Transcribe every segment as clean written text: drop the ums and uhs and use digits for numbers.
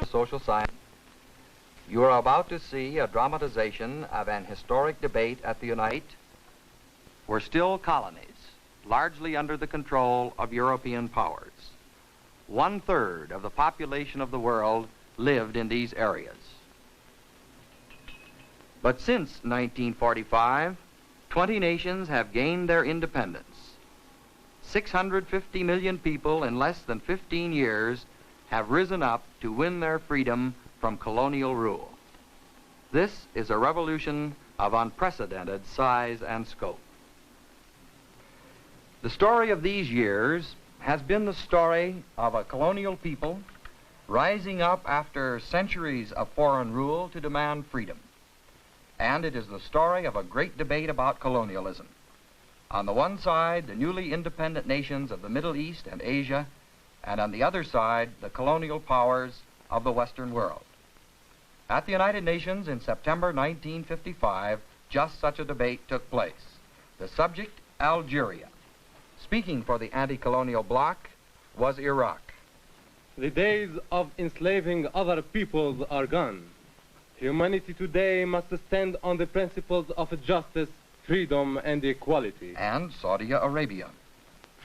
social science. You are about to see a dramatization of an historic debate at the Unite. Were still colonies, largely under the control of European powers. 1/3 of the population of the world lived in these areas. But since 1945, 20 nations have gained their independence. 650 million people in less than 15 years have risen up to win their freedom from colonial rule. This is a revolution of unprecedented size and scope. The story of these years has been the story of a colonial people rising up after centuries of foreign rule to demand freedom. And it is the story of a great debate about colonialism. On the one side, the newly independent nations of the Middle East and Asia, and on the other side, the colonial powers of the Western world. At the United Nations in September 1955, just such a debate took place. The subject, Algeria. Speaking for the anti-colonial bloc was Iraq. The days of enslaving other peoples are gone. Humanity today must stand on the principles of justice, freedom, and equality. And Saudi Arabia.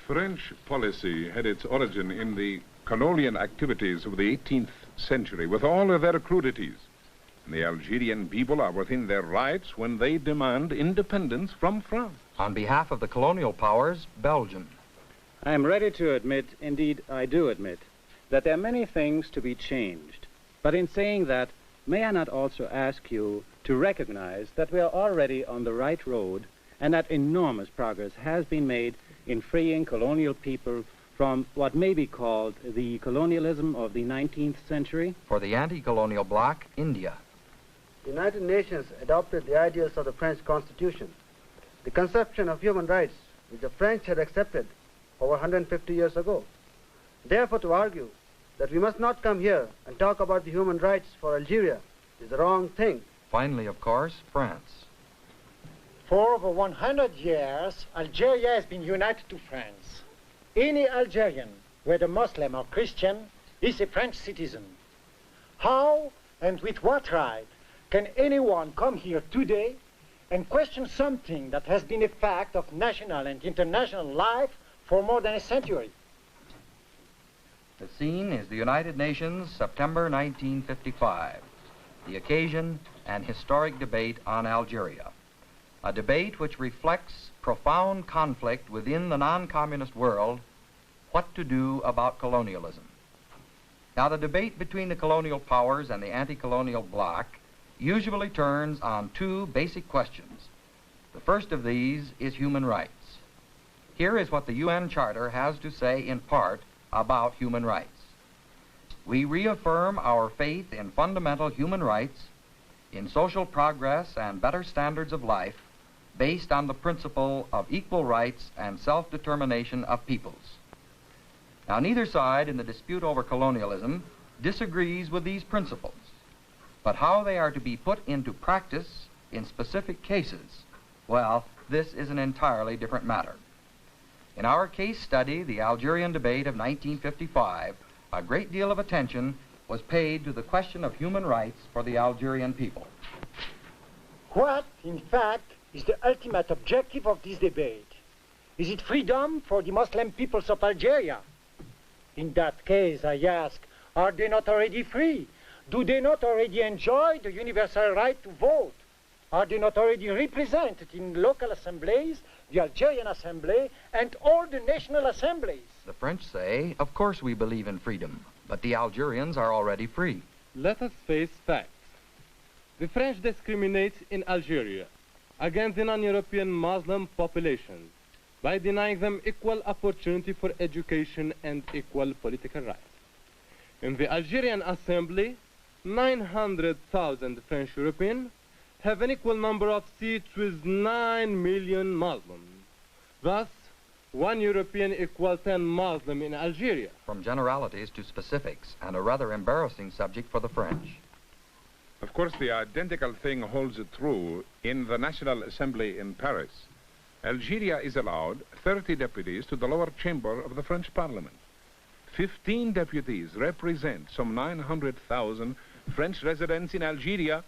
French policy had its origin in the colonial activities of the 18th century, with all of their crudities. And the Algerian people are within their rights when they demand independence from France. On behalf of the colonial powers, Belgium. I am ready to admit, indeed I do admit, that there are many things to be changed. But in saying that, may I not also ask you to recognize that we are already on the right road and that enormous progress has been made in freeing colonial people from what may be called the colonialism of the 19th century? For the anti-colonial bloc, India. The United Nations adopted the ideals of the French Constitution, the conception of human rights which the French had accepted over 150 years ago. Therefore, to argue that we must not come here and talk about the human rights for Algeria is the wrong thing. Finally, of course, France. For over 100 years, Algeria has been united to France. Any Algerian, whether Muslim or Christian, is a French citizen. How and with what right can anyone come here today and question something that has been a fact of national and international life for more than a century? The scene is the United Nations, September 1955. The occasion, an historic debate on Algeria. A debate which reflects profound conflict within the non-communist world, what to do about colonialism. Now, the debate between the colonial powers and the anti-colonial bloc usually turns on two basic questions. The first of these is human rights. Here is what the UN Charter has to say in part about human rights. We reaffirm our faith in fundamental human rights, in social progress and better standards of life, based on the principle of equal rights and self-determination of peoples. Now, neither side in the dispute over colonialism disagrees with these principles, but how they are to be put into practice in specific cases, well, this is an entirely different matter. In our case study, the Algerian debate of 1955, a great deal of attention was paid to the question of human rights for the Algerian people. What, in fact, is the ultimate objective of this debate? Is it freedom for the Muslim peoples of Algeria? In that case, I ask, are they not already free? Do they not already enjoy the universal right to vote? Are they not already represented in local assemblies, the Algerian Assembly, and all the national assemblies? The French say, of course we believe in freedom, but the Algerians are already free. Let us face facts. The French discriminate in Algeria against the non-European Muslim population by denying them equal opportunity for education and equal political rights. In the Algerian Assembly, 900,000 French Europeans have an equal number of seats with 9 million Muslims. Thus, 1 European equals 10 Muslims in Algeria. From generalities to specifics, and a rather embarrassing subject for the French. Of course, the identical thing holds true in the National Assembly in Paris. Algeria is allowed 30 deputies to the lower chamber of the French Parliament. 15 deputies represent some 900,000 French residents in Algeria.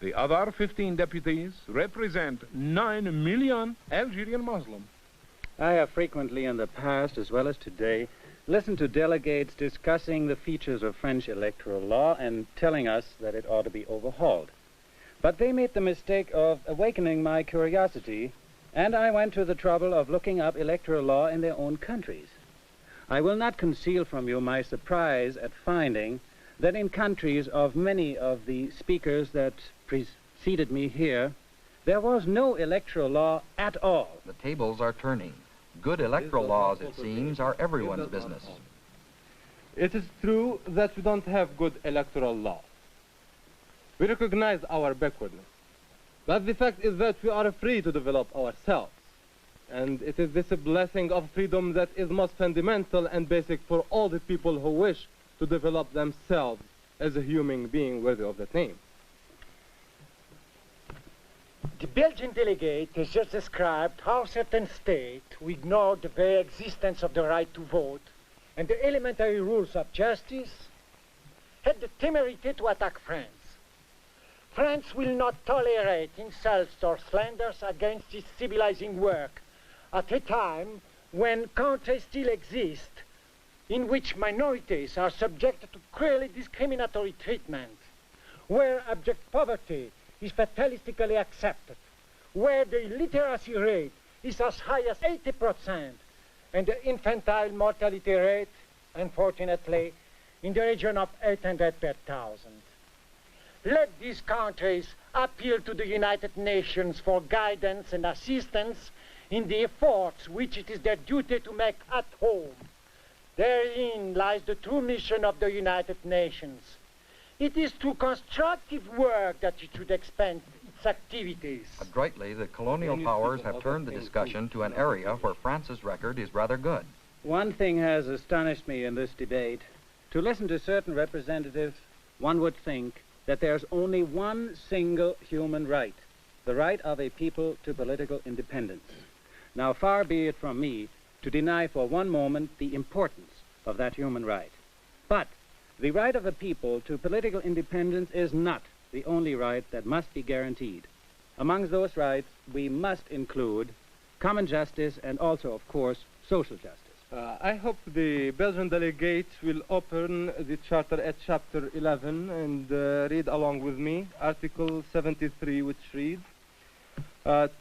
The other 15 deputies represent 9 million Algerian Muslims. I have frequently in the past, as well as today, listened to delegates discussing the features of French electoral law and telling us that it ought to be overhauled. But they made the mistake of awakening my curiosity, and I went to the trouble of looking up electoral law in their own countries. I will not conceal from you my surprise at finding that in countries of many of the speakers that preceded me here, there was no electoral law at all. The tables are turning. Good electoral laws, it seems, are everyone's business. It is true that we don't have good electoral law. We recognize our backwardness. But the fact is that we are free to develop ourselves. And it is this blessing of freedom that is most fundamental and basic for all the people who wish to develop themselves as a human being worthy of that name. The Belgian delegate has just described how certain states who ignored the very existence of the right to vote and the elementary rules of justice had the temerity to attack France. France will not tolerate insults or slanders against its civilizing work at a time when countries still exist in which minorities are subjected to cruelly discriminatory treatment, where abject poverty is fatalistically accepted, where the illiteracy rate is as high as 80%, and the infantile mortality rate, unfortunately, in the region of 800 per thousand. Let these countries appeal to the United Nations for guidance and assistance in the efforts which it is their duty to make at home. Therein lies the true mission of the United Nations. It is through constructive work that it should expand its activities. Adroitly, the colonial powers have turned the discussion to an area where France's record is rather good. One thing has astonished me in this debate. To listen to certain representatives, one would think that there's only one single human right, the right of a people to political independence. Now, far be it from me to deny for one moment the importance of that human right. But the right of a people to political independence is not the only right that must be guaranteed. Amongst those rights, we must include common justice and also, of course, social justice. I hope the Belgian delegate will open the Charter at Chapter 11 and read along with me Article 73, which reads,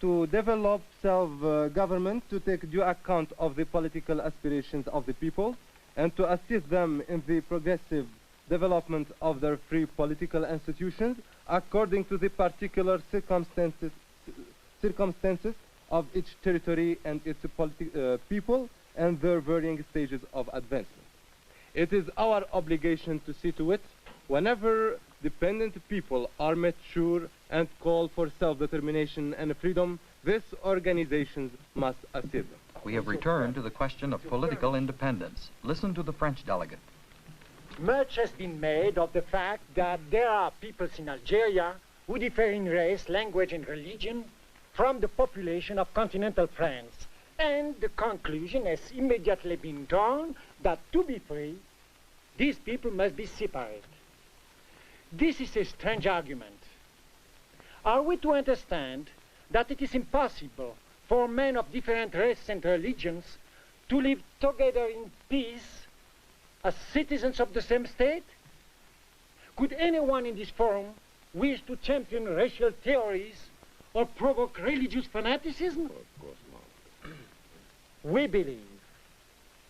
to develop self-government, to take due account of the political aspirations of the people, and to assist them in the progressive development of their free political institutions according to the particular circumstances of each territory and its people and their varying stages of advancement. It is our obligation to see to it, whenever dependent people are mature and call for self-determination and freedom, these organizations must assist them. We have returned to the question of political independence. Listen to the French delegate. Much has been made of the fact that there are peoples in Algeria who differ in race, language, and religion from the population of continental France. And the conclusion has immediately been drawn that to be free, these people must be separate. This is a strange argument. Are we to understand that it is impossible for men of different races and religions to live together in peace as citizens of the same state? Could anyone in this forum wish to champion racial theories or provoke religious fanaticism? Of course not. We believe,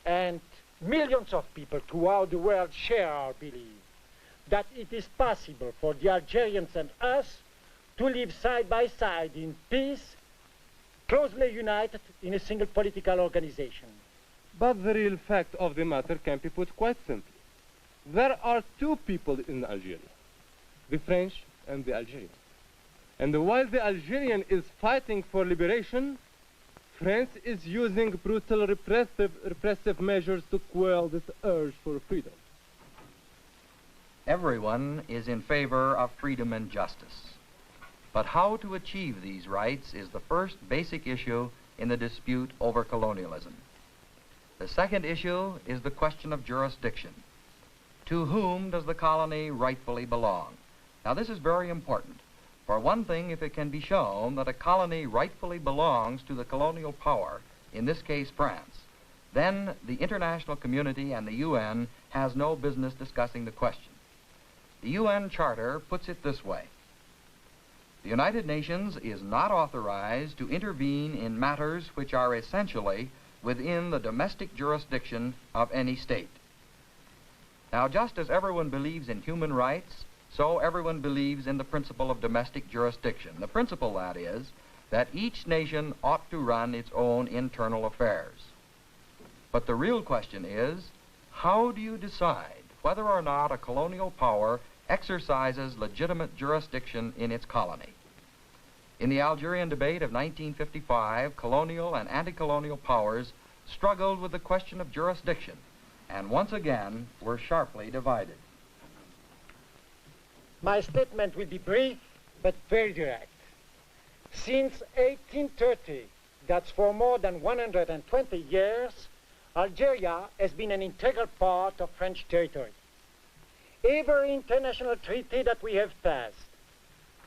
and millions of people throughout the world share our belief, that it is possible for the Algerians and us to live side by side in peace, closely united in a single political organization. But the real fact of the matter can be put quite simply. There are two people in Algeria, the French and the Algerians. And while the Algerian is fighting for liberation, France is using brutal repressive measures to quell this urge for freedom. Everyone is in favor of freedom and justice. But how to achieve these rights is the first basic issue in the dispute over colonialism. The second issue is the question of jurisdiction. To whom does the colony rightfully belong? Now, this is very important. For one thing, if it can be shown that a colony rightfully belongs to the colonial power, in this case France, then the international community and the UN has no business discussing the question. The UN Charter puts it this way: the United Nations is not authorized to intervene in matters which are essentially within the domestic jurisdiction of any state. Now, just as everyone believes in human rights, so everyone believes in the principle of domestic jurisdiction. The principle, that is, that each nation ought to run its own internal affairs. But the real question is, how do you decide whether or not a colonial power exercises legitimate jurisdiction in its colony? In the Algerian debate of 1955, colonial and anti-colonial powers struggled with the question of jurisdiction, and once again were sharply divided. My statement will be brief, but very direct. Since 1830, that's for more than 120 years, Algeria has been an integral part of French territory. Every international treaty that we have passed,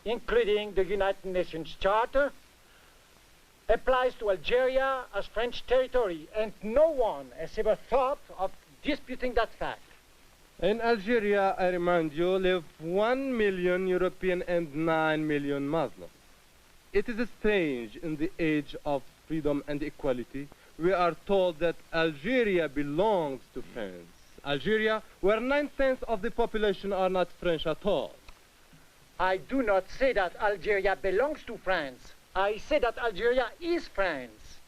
including the United Nations Charter, applies to Algeria as French territory, and no one has ever thought of disputing that fact. In Algeria, I remind you, live 1 million European and 9 million Muslims. It is strange in the age of freedom and equality, we are told that Algeria belongs to France. Algeria, where 9/10 of the population are not French at all. I do not say that Algeria belongs to France. I say that Algeria is France.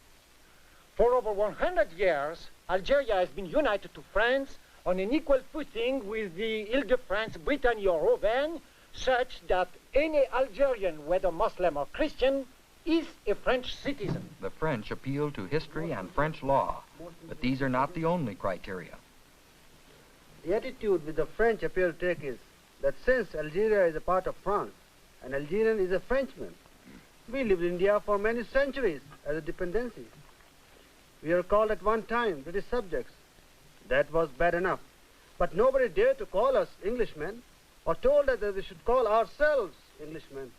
For over 100 years, Algeria has been united to France on an equal footing with the Ile-de-France, Brittany or Auvergne, such that any Algerian, whether Muslim or Christian, is a French citizen. The French appeal to history and French law, but these are not the only criteria. The attitude which the French appear to take is that since Algeria is a part of France, an Algerian is a Frenchman. We lived in India for many centuries as a dependency. We were called at one time British subjects. That was bad enough. But nobody dared to call us Englishmen or told us that we should call ourselves Englishmen.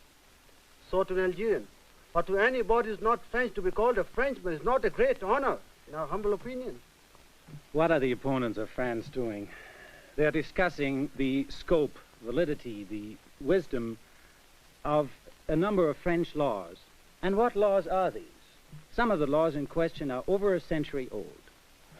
So to an Algerian, or to anybody who is not French, to be called a Frenchman is not a great honor, in our humble opinion. What are the opponents of France doing? They're discussing the scope, validity, the wisdom of a number of French laws. And what laws are these? Some of the laws in question are over a century old.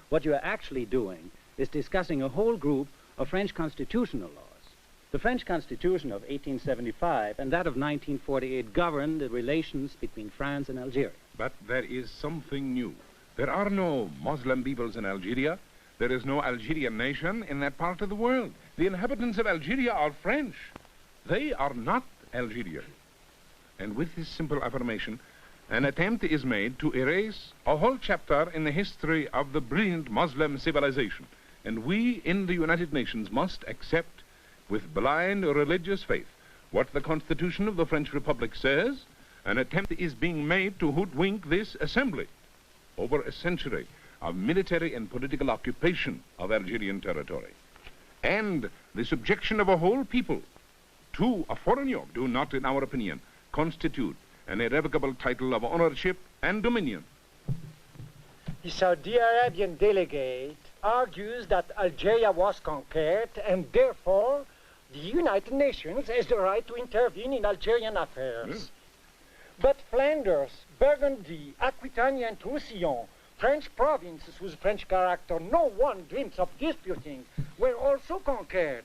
What you are actually doing is discussing a whole group of French constitutional laws. The French Constitution of 1875 and that of 1948 govern the relations between France and Algeria. But there is something new. There are no Muslim peoples in Algeria. There is no Algerian nation in that part of the world. The inhabitants of Algeria are French. They are not Algerian. And with this simple affirmation, an attempt is made to erase a whole chapter in the history of the brilliant Muslim civilization. And we in the United Nations must accept with blind religious faith what the Constitution of the French Republic says. An attempt is being made to hoodwink this assembly over a century of military and political occupation of Algerian territory. And the subjection of a whole people to a foreign yoke do not, in our opinion, constitute an irrevocable title of ownership and dominion. The Saudi Arabian delegate argues that Algeria was conquered and therefore the United Nations has the right to intervene in Algerian affairs. But Flanders, Burgundy, Aquitaine and Roussillon, French provinces whose French character no one dreams of disputing, were also conquered.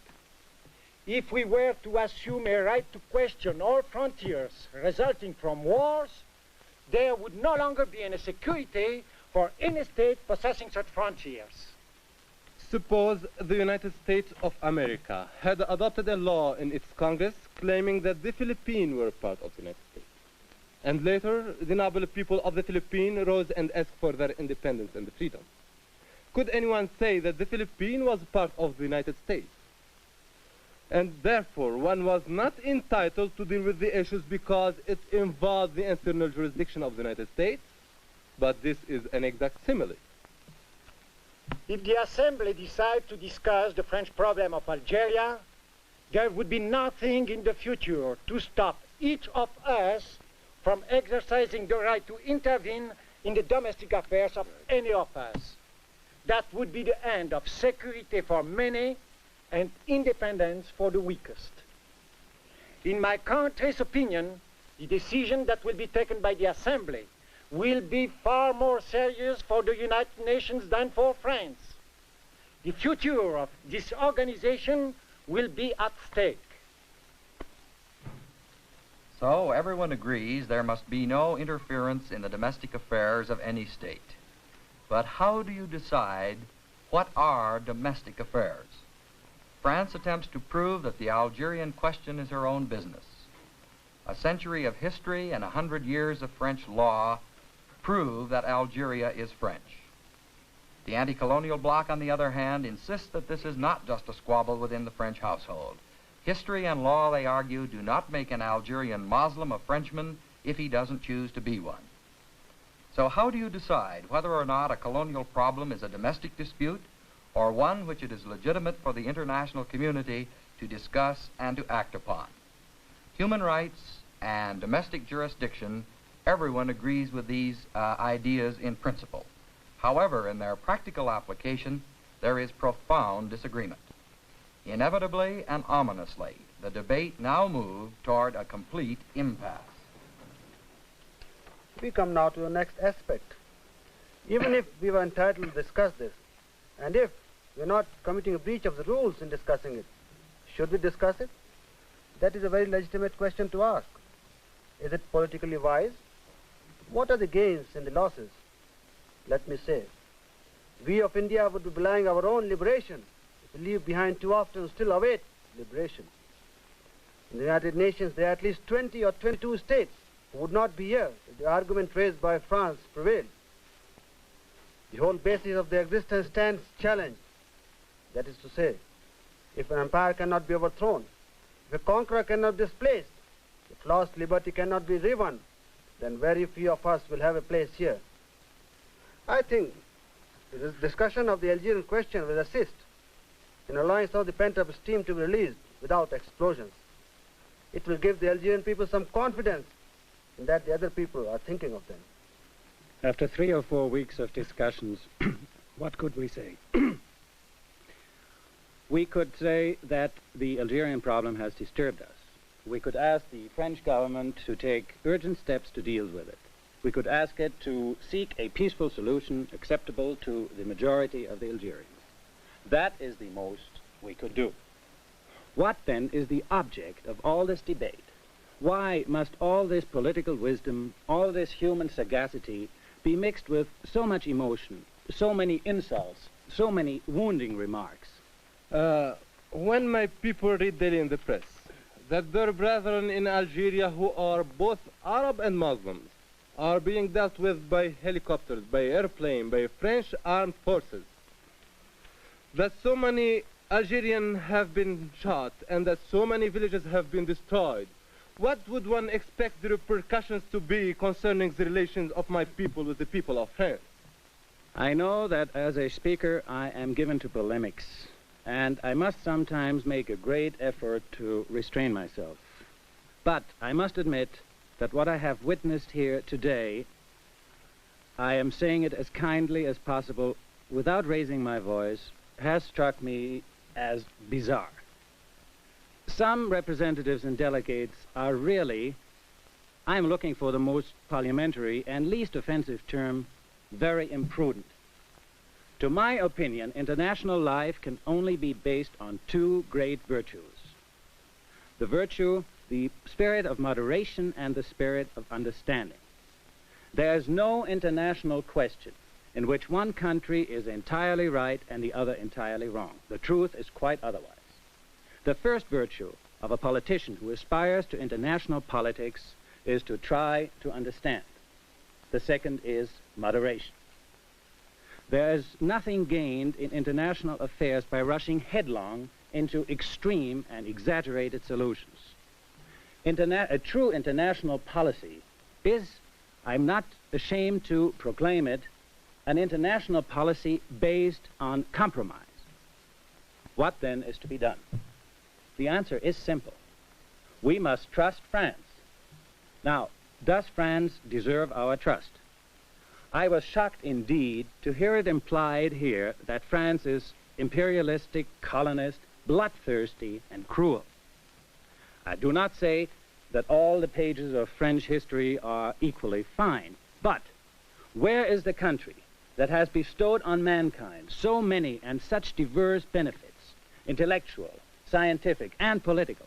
If we were to assume a right to question all frontiers resulting from wars, there would no longer be any security for any state possessing such frontiers. Suppose the United States of America had adopted a law in its Congress claiming that the Philippines were part of the United States. And later, the noble people of the Philippines rose and asked for their independence and freedom. Could anyone say that the Philippines was part of the United States? And therefore, one was not entitled to deal with the issues because it involved the internal jurisdiction of the United States, but this is an exact simile. If the Assembly decides to discuss the French problem of Algeria, there would be nothing in the future to stop each of us from exercising the right to intervene in the domestic affairs of any of us. That would be the end of security for many and independence for the weakest. In my country's opinion, the decision that will be taken by the Assembly will be far more serious for the United Nations than for France. The future of this organization will be at stake. So everyone agrees there must be no interference in the domestic affairs of any state. But how do you decide what are domestic affairs? France attempts to prove that the Algerian question is her own business. A century of history and 100 years of French law prove that Algeria is French. The anti-colonial bloc, on the other hand, insists that this is not just a squabble within the French household. History and law, they argue, do not make an Algerian Muslim a Frenchman if he doesn't choose to be one. So how do you decide whether or not a colonial problem is a domestic dispute or one which it is legitimate for the international community to discuss and to act upon? Human rights and domestic jurisdiction, everyone agrees with these ideas in principle. However, in their practical application, there is profound disagreement. Inevitably and ominously, the debate now moved toward a complete impasse. We come now to the next aspect. Even if we were entitled to discuss this, and if we're not committing a breach of the rules in discussing it, should we discuss it? That is a very legitimate question to ask. Is it politically wise? What are the gains and the losses? Let me say, we of India would be belying our own liberation if we leave behind too often still await liberation. In the United Nations, there are at least 20 or 22 states who would not be here if the argument raised by France prevailed. The whole basis of their existence stands challenged. That is to say, if an empire cannot be overthrown, if a conqueror cannot be displaced, if lost liberty cannot be rewon, then very few of us will have a place here. I think the discussion of the Algerian question will assist in allowing some of the pent-up steam to be released without explosions. It will give the Algerian people some confidence in that the other people are thinking of them. After 3 or 4 weeks of discussions, what could we say? We could say that the Algerian problem has disturbed us. We could ask the French government to take urgent steps to deal with it. We could ask it to seek a peaceful solution acceptable to the majority of the Algerians. That is the most we could do. What then is the object of all this debate? Why must all this political wisdom, all this human sagacity be mixed with so much emotion, so many insults, so many wounding remarks? When my people read daily in the press that their brethren in Algeria who are both Arab and Muslims are being dealt with by helicopters, by airplane, by French armed forces, that so many Algerians have been shot and that so many villages have been destroyed, what would one expect the repercussions to be concerning the relations of my people with the people of France? I know that as a speaker I am given to polemics, and I must sometimes make a great effort to restrain myself. But I must admit that what I have witnessed here today, I am saying it as kindly as possible without raising my voice, has struck me as bizarre. Some representatives and delegates are really, I'm looking for the most parliamentary and least offensive term, very imprudent. To my opinion, international life can only be based on 2 great virtues. The spirit of moderation and the spirit of understanding. There's no international question in which one country is entirely right and the other entirely wrong. The truth is quite otherwise. The first virtue of a politician who aspires to international politics is to try to understand. The second is moderation. There is nothing gained in international affairs by rushing headlong into extreme and exaggerated solutions. A true international policy is, I'm not ashamed to proclaim it, an international policy based on compromise. What then is to be done? The answer is simple. We must trust France. Now, does France deserve our trust? I was shocked indeed to hear it implied here that France is imperialistic, colonist, bloodthirsty, and cruel. I do not say that all the pages of French history are equally fine, but where is the country that has bestowed on mankind so many and such diverse benefits, intellectual, scientific, and political?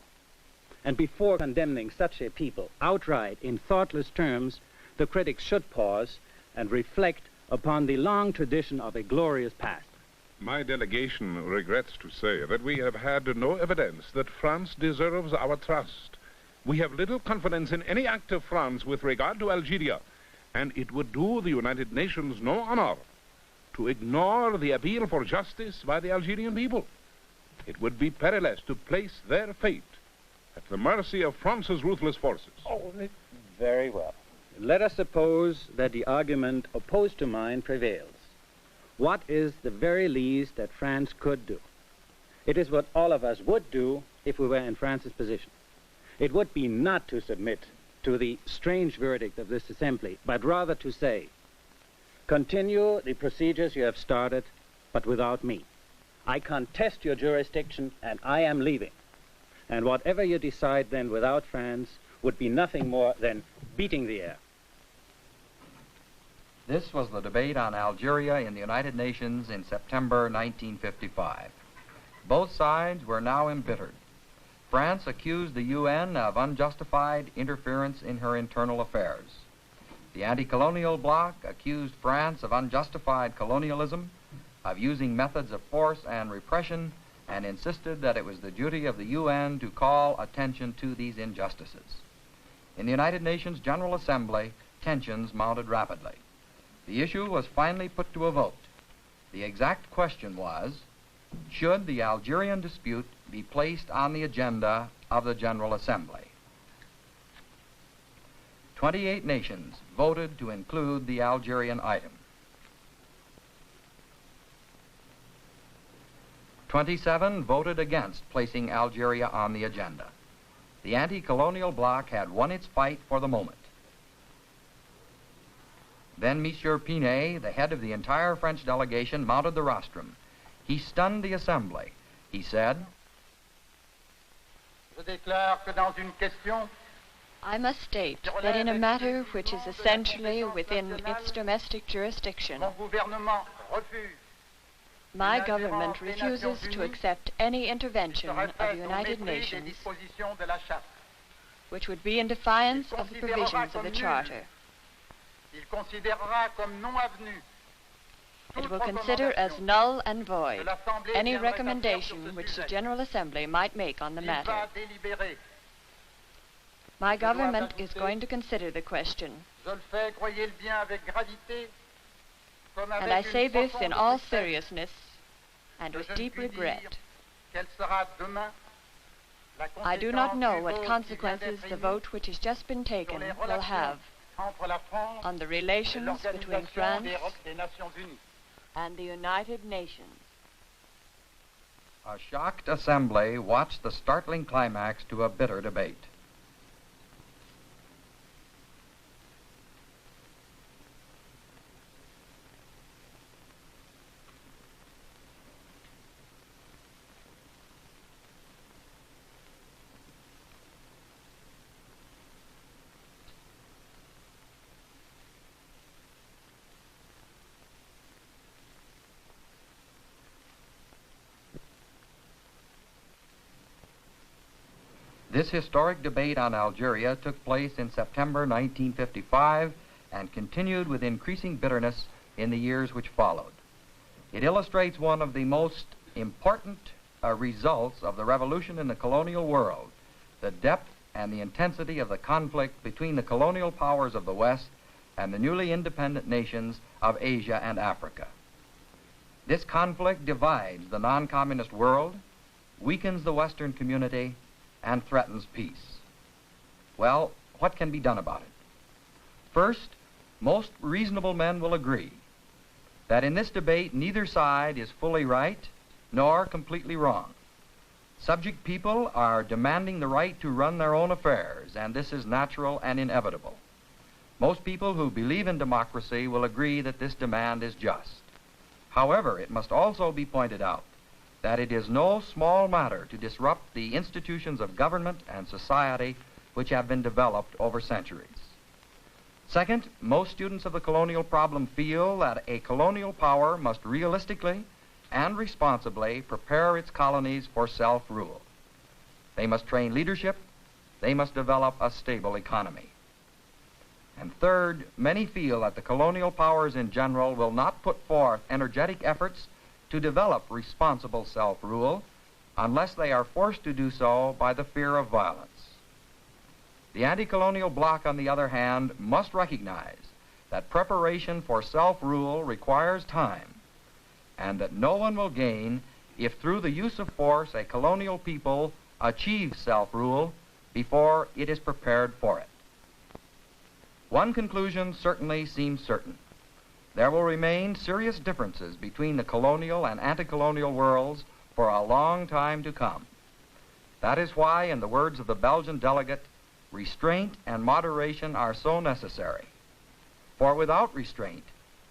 And before condemning such a people outright in thoughtless terms, the critics should pause and reflect upon the long tradition of a glorious past. My delegation regrets to say that we have had no evidence that France deserves our trust. We have little confidence in any act of France with regard to Algeria, and it would do the United Nations no honor to ignore the appeal for justice by the Algerian people. It would be perilous to place their fate at the mercy of France's ruthless forces. Oh, very well. Let us suppose that the argument opposed to mine prevails. What is the very least that France could do? It is what all of us would do if we were in France's position. It would be not to submit to the strange verdict of this assembly, but rather to say, continue the procedures you have started, but without me. I contest your jurisdiction, and I am leaving. And whatever you decide then without France would be nothing more than beating the air. This was the debate on Algeria in the United Nations in September 1955. Both sides were now embittered. France accused the UN of unjustified interference in her internal affairs. The anti-colonial bloc accused France of unjustified colonialism, of using methods of force and repression, and insisted that it was the duty of the UN to call attention to these injustices. In the United Nations General Assembly, tensions mounted rapidly. The issue was finally put to a vote. The exact question was, should the Algerian dispute be placed on the agenda of the General Assembly? 28 nations voted to include the Algerian item. 27 voted against placing Algeria on the agenda. The anti-colonial bloc had won its fight for the moment. Then Monsieur Pinet, the head of the entire French delegation, mounted the rostrum. He stunned the assembly. He said, I must state that in a matter which is essentially within its domestic jurisdiction, my government refuses to accept any intervention of the United Nations which would be in defiance of the provisions of the Charter. It will consider as null and void any recommendation which the General Assembly might make on the matter. My government is going to consider the question, and I say this in all seriousness and with deep regret. I do not know what consequences the vote which has just been taken will have on the relations between France and the United Nations. A shocked assembly watched the startling climax to a bitter debate. This historic debate on Algeria took place in September 1955 and continued with increasing bitterness in the years which followed. It illustrates one of the most important results of the revolution in the colonial world, the depth and the intensity of the conflict between the colonial powers of the West and the newly independent nations of Asia and Africa. This conflict divides the non-communist world, weakens the Western community, and threatens peace. Well, what can be done about it? First, most reasonable men will agree that in this debate neither side is fully right nor completely wrong. Subject people are demanding the right to run their own affairs, and this is natural and inevitable. Most people who believe in democracy will agree that this demand is just. However, it must also be pointed out that it is no small matter to disrupt the institutions of government and society which have been developed over centuries. Second, most students of the colonial problem feel that a colonial power must realistically and responsibly prepare its colonies for self-rule. They must train leadership. They must develop a stable economy. And third, many feel that the colonial powers in general will not put forth energetic efforts to develop responsible self-rule unless they are forced to do so by the fear of violence. The anti-colonial bloc, on the other hand, must recognize that preparation for self-rule requires time, and that no one will gain if through the use of force a colonial people achieves self-rule before it is prepared for it. One conclusion certainly seems certain. There will remain serious differences between the colonial and anti-colonial worlds for a long time to come. That is why, in the words of the Belgian delegate, restraint and moderation are so necessary. For without restraint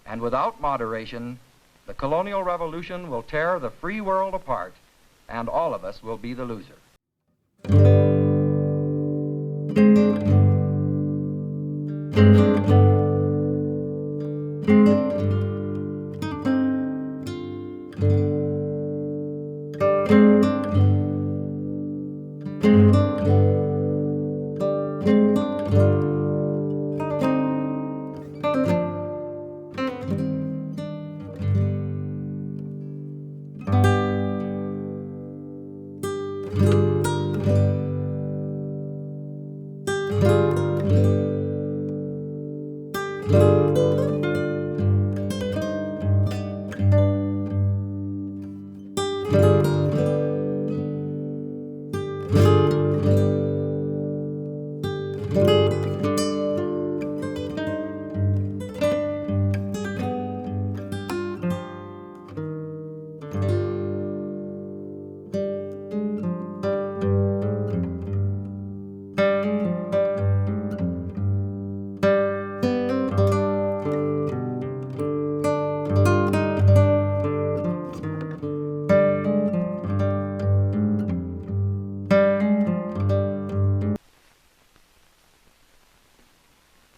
and without moderation, the colonial revolution will tear the free world apart, and all of us will be the loser.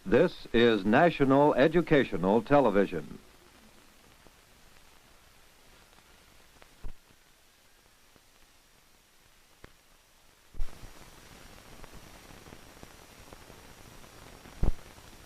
This is National Educational Television.